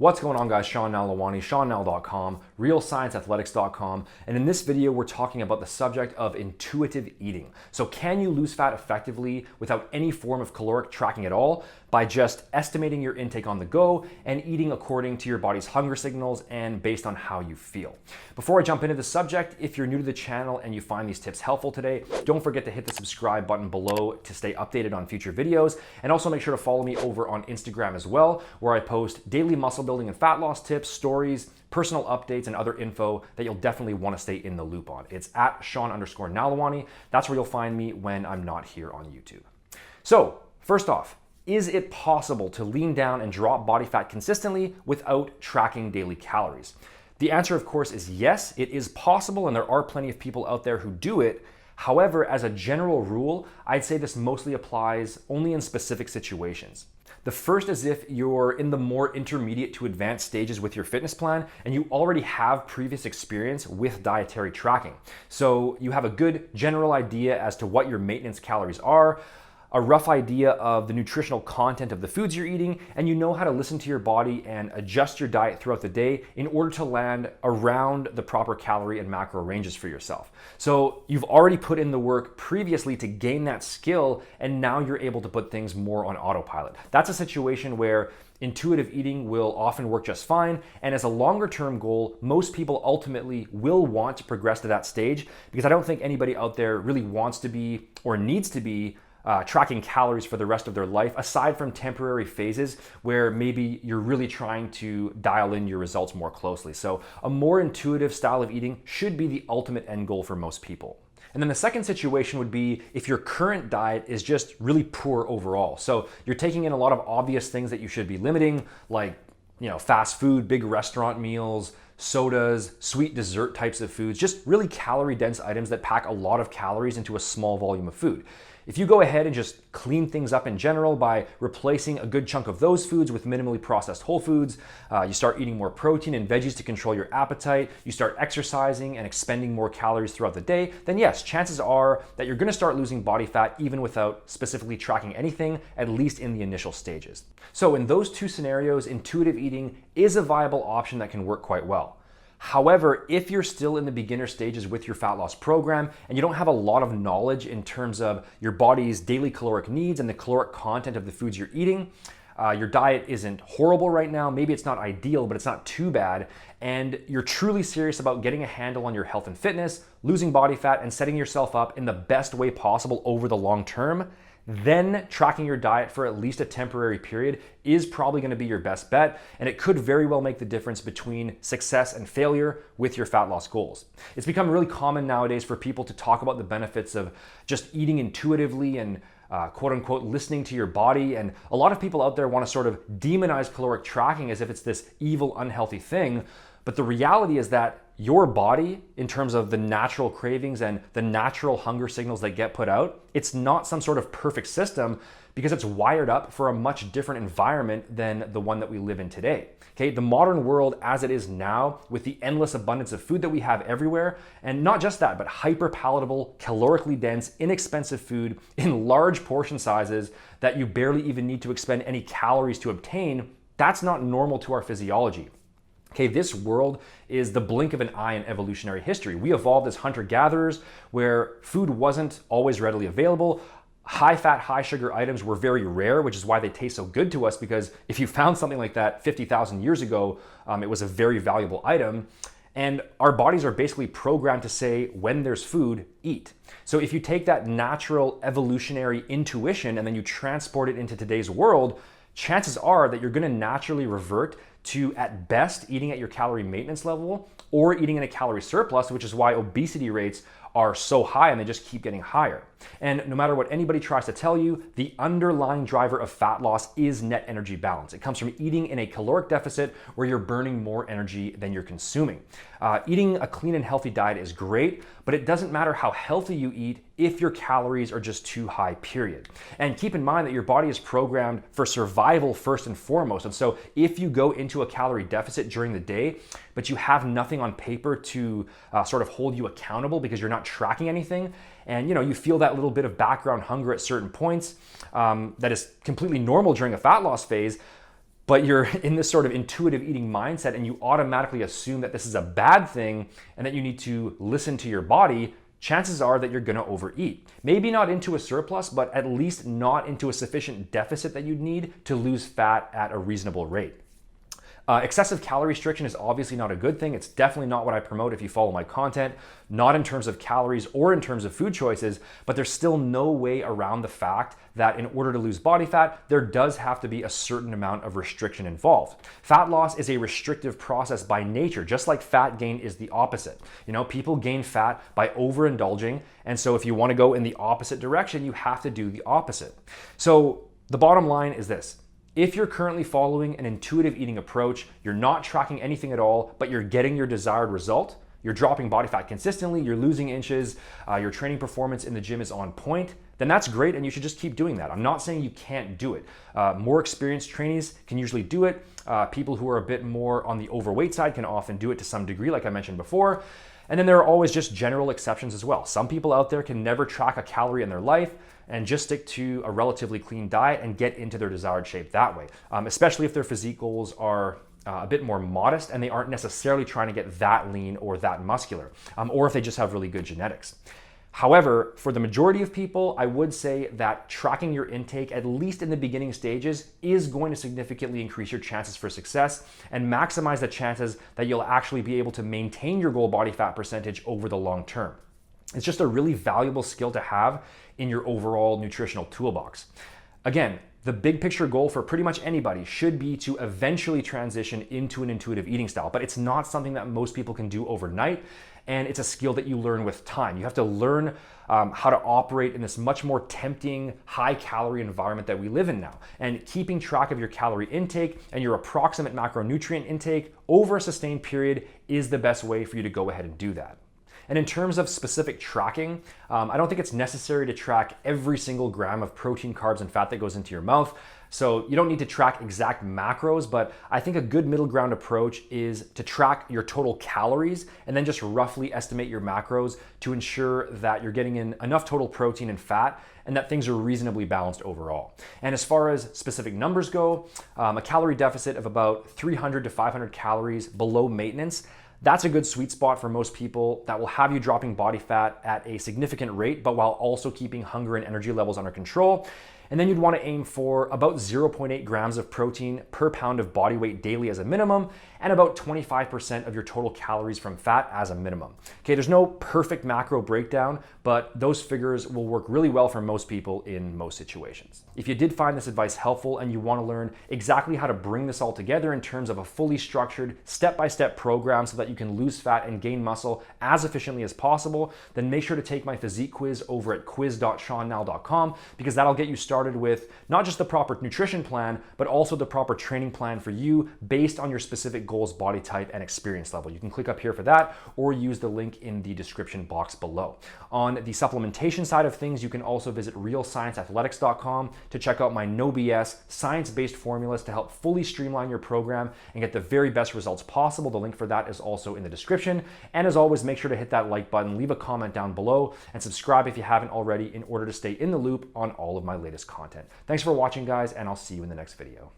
What's going on, guys? Sean Nalawani, SeanNal.com, RealScienceAthletics.com, and in this video we're talking about the subject of intuitive eating. So can you lose fat effectively without any form of caloric tracking at all by just estimating your intake on the go and eating according to your body's hunger signals and based on how you feel? Before I jump into the subject, if you're new to the channel and you find these tips helpful today, don't forget to hit the subscribe button below to stay updated on future videos, and also make sure to follow me over on Instagram as well, where I post daily muscle building and fat loss tips, stories, personal updates, and other info that you'll definitely want to stay in the loop on. It's at Sean_Nalawani. That's where you'll find me when I'm not here on YouTube. So first off, is it possible to lean down and drop body fat consistently without tracking daily calories? The answer, of course, is yes, it is possible, and there are plenty of people out there who do it. However, as a general rule, I'd say this mostly applies only in specific situations. The first is if you're in the more intermediate to advanced stages with your fitness plan and you already have previous experience with dietary tracking. So you have a good general idea as to what your maintenance calories are, a rough idea of the nutritional content of the foods you're eating, and you know how to listen to your body and adjust your diet throughout the day in order to land around the proper calorie and macro ranges for yourself. So you've already put in the work previously to gain that skill, and now you're able to put things more on autopilot. That's a situation where intuitive eating will often work just fine, and as a longer term goal, most people ultimately will want to progress to that stage, because I don't think anybody out there really wants to be or needs to be tracking calories for the rest of their life, aside from temporary phases where maybe you're really trying to dial in your results more closely. So a more intuitive style of eating should be the ultimate end goal for most people. And then the second situation would be if your current diet is just really poor overall. So you're taking in a lot of obvious things that you should be limiting, like fast food, big restaurant meals, sodas, sweet dessert types of foods, just really calorie dense items that pack a lot of calories into a small volume of food. If you go ahead and just clean things up in general by replacing a good chunk of those foods with minimally processed whole foods, you start eating more protein and veggies to control your appetite, you start exercising and expending more calories throughout the day, then yes, chances are that you're gonna start losing body fat even without specifically tracking anything, at least in the initial stages. So in those two scenarios, intuitive eating is a viable option that can work quite well. However, if you're still in the beginner stages with your fat loss program and you don't have a lot of knowledge in terms of your body's daily caloric needs and the caloric content of the foods you're eating, your diet isn't horrible right now, maybe it's not ideal, but it's not too bad, and you're truly serious about getting a handle on your health and fitness, losing body fat, and setting yourself up in the best way possible over the long term, then tracking your diet for at least a temporary period is probably going to be your best bet, and it could very well make the difference between success and failure with your fat loss goals. It's become really common nowadays for people to talk about the benefits of just eating intuitively and quote unquote listening to your body, and a lot of people out there want to sort of demonize caloric tracking as if it's this evil, unhealthy thing. But the reality is that your body, in terms of the natural cravings and the natural hunger signals that get put out, it's not some sort of perfect system because it's wired up for a much different environment than the one that we live in today. Okay, the modern world as it is now, with the endless abundance of food that we have everywhere, and not just that, but hyper palatable, calorically dense, inexpensive food in large portion sizes that you barely even need to expend any calories to obtain, that's not normal to our physiology. Okay, this world is the blink of an eye in evolutionary history. We evolved as hunter-gatherers where food wasn't always readily available. High-fat, high-sugar items were very rare, which is why they taste so good to us, because if you found something like that 50,000 years ago, it was a very valuable item. And our bodies are basically programmed to say, when there's food, eat. So if you take that natural evolutionary intuition and then you transport it into today's world, chances are that you're gonna naturally revert to, at best, eating at your calorie maintenance level or eating in a calorie surplus, which is why obesity rates are so high and they just keep getting higher. And no matter what anybody tries to tell you, the underlying driver of fat loss is net energy balance. It comes from eating in a caloric deficit where you're burning more energy than you're consuming. Eating a clean and healthy diet is great, but it doesn't matter how healthy you eat if your calories are just too high, period. And keep in mind that your body is programmed for survival first and foremost. And so if you go into a calorie deficit during the day, but you have nothing on paper to sort of hold you accountable because you're not tracking anything, and you feel that little bit of background hunger at certain points, that is completely normal during a fat loss phase, but you're in this sort of intuitive eating mindset and you automatically assume that this is a bad thing and that you need to listen to your body, chances are that you're gonna overeat. Maybe not into a surplus, but at least not into a sufficient deficit that you'd need to lose fat at a reasonable rate. Excessive calorie restriction is obviously not a good thing. It's definitely not what I promote if you follow my content, not in terms of calories or in terms of food choices, but there's still no way around the fact that in order to lose body fat, there does have to be a certain amount of restriction involved. Fat loss is a restrictive process by nature, just like fat gain is the opposite. You know, people gain fat by overindulging, and so if you want to go in the opposite direction, you have to do the opposite. So the bottom line is this. If you're currently following an intuitive eating approach, you're not tracking anything at all, but you're getting your desired result, you're dropping body fat consistently, you're losing inches, your training performance in the gym is on point, then that's great and you should just keep doing that. I'm not saying you can't do it. More experienced trainees can usually do it. People who are a bit more on the overweight side can often do it to some degree, like I mentioned before. And then there are always just general exceptions as well. Some people out there can never track a calorie in their life and just stick to a relatively clean diet and get into their desired shape that way, especially if their physique goals are a bit more modest and they aren't necessarily trying to get that lean or that muscular, or if they just have really good genetics. However, for the majority of people, I would say that tracking your intake, at least in the beginning stages, is going to significantly increase your chances for success and maximize the chances that you'll actually be able to maintain your goal body fat percentage over the long term. It's just a really valuable skill to have in your overall nutritional toolbox. Again, the big picture goal for pretty much anybody should be to eventually transition into an intuitive eating style, but it's not something that most people can do overnight, and it's a skill that you learn with time. You have to learn how to operate in this much more tempting, high-calorie environment that we live in now. And keeping track of your calorie intake and your approximate macronutrient intake over a sustained period is the best way for you to go ahead and do that. And in terms of specific tracking, I don't think it's necessary to track every single gram of protein, carbs, and fat that goes into your mouth. So you don't need to track exact macros, but I think a good middle ground approach is to track your total calories and then just roughly estimate your macros to ensure that you're getting in enough total protein and fat and that things are reasonably balanced overall. And as far as specific numbers go, a calorie deficit of about 300 to 500 calories below maintenance, that's a good sweet spot for most people that will have you dropping body fat at a significant rate, but while also keeping hunger and energy levels under control. And then you'd want to aim for about 0.8 grams of protein per pound of body weight daily as a minimum, and about 25% of your total calories from fat as a minimum. Okay, there's no perfect macro breakdown, but those figures will work really well for most people in most situations. If you did find this advice helpful and you want to learn exactly how to bring this all together in terms of a fully structured, step-by-step program so that you can lose fat and gain muscle as efficiently as possible, then make sure to take my physique quiz over at quiz.seannall.com, because that'll get you started with not just the proper nutrition plan, but also the proper training plan for you based on your specific goals, body type, and experience level. You can click up here for that or use the link in the description box below. On the supplementation side of things, you can also visit realscienceathletics.com to check out my no BS science-based formulas to help fully streamline your program and get the very best results possible. The link for that is also in the description. And as always, make sure to hit that like button, leave a comment down below, and subscribe if you haven't already in order to stay in the loop on all of my latest content. Thanks for watching, guys, and I'll see you in the next video.